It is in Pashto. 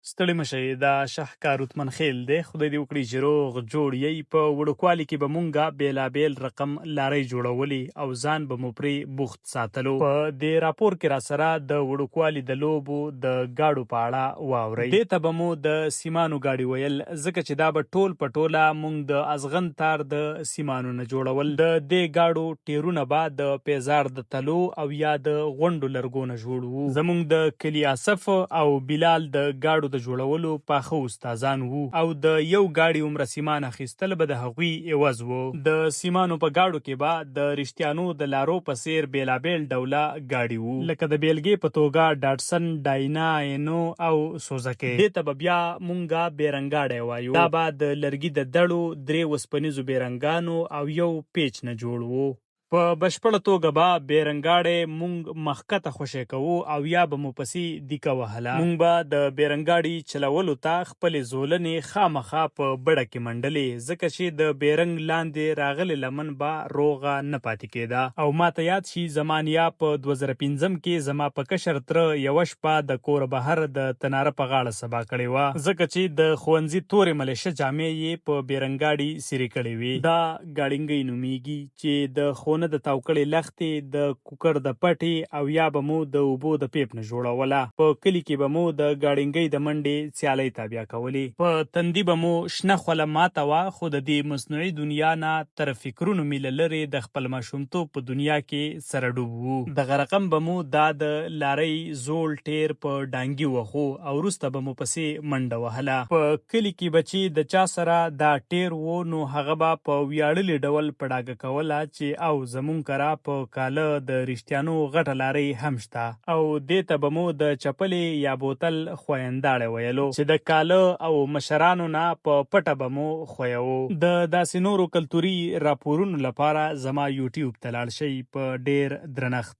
ستړي مشئ دا شهکار اتمن خیل دی. خدای دې وکړي چې روغ جوړ یی. په وړوکوالي کې به مونږه بېلابېل رقم لارۍ جوړولې او ځان به مو پرې بوخت ساتلو. په دې راپور کې را سره د وړوکوالي د لوبو د ګاډو په اړه واورئ. دې ته به مو د سیمانو ګاډي ویل، ځکه چې دا به ټول په ټوله مونږ د ازغن تار د سیمانو نه جوړول. د دې ګاډو ټیرونه به د پیزار د تلو او یا د غونډو لرګو نه جوړ وو. زمونږ د کلي آصف او بلال د ګاډو د جوړولو پاخه استادان وو او د یو ګاډي عمره سیمان اخیستل به د هغوی عوض وو. د سیمانو په ګاډو کې به د رښتیانو د لارو په څیر بیلابیل ډوله ګاډي وو، لکه د بیلګې په توګه ډاټسن، ډاینا، اینو او سوزکې. دې ته به بیا مونږه بیرنګاډی وایو. دا به د لرګي د دړو، 3 وسپنیزو بیرنګانو او یو پیچ نه جوړ وو. په بشپړه توګه به بیرنګاډی مونږ مخکته خوشی کوو او یا به مو پسې دیکه وهله. مونږ به د بیرنګاډي چلولو ته خپلې زولنې خامخا په بړه کې منډلې، ځکه چې د بیرنګ لاندې راغلې لمن به روغه نه پاتې کېده. او ماته یاد شي زما نیا په 2005 کې زما په کشر تره یوه شپه د کوره بهر د تناره په غاړه سبا کړې وه، ځکه چې د ښوونځي تورې ملیشه جامې یې په بیرنګاډي سیرې کړې وې. دا ګاډینګۍ نومیږي چې د نه د تاوکړې لختې، د کوکر د پټې او یا به مو د اوبو د پیپ نه جوړوله. په کلي کې به مو د ګاډینګۍ د منډې سیالۍ تابیا کولې. په تندي به مو شنه خوله ماته وه، خو د دې مصنوعي دنیا نه تر فکرونو میله لرې د خپل ماشومتوب په دنیا کې سره ډوب وو. دغه رقم به مو دا د لارۍ زوړ ټیر په ډانګي وخو او وروسته به مو پسې منډه وهله. په کلي کې به چې د چا سره دا ټیر وو نو هغه به په ویاړلي ډول په ډاګه کوله چې او زمون کرا په کاله د رښتیانو غټه لارۍ هم شته. او دې ته به مو د چپلې یا بوتل خوینداړی ویلو چې د کاله او مشرانو نه په پټه به مو خویو. د داسې نورو کلتوري راپورونو لپاره زما یوټیوب ته لاړ شئ. په ډیر درنښت.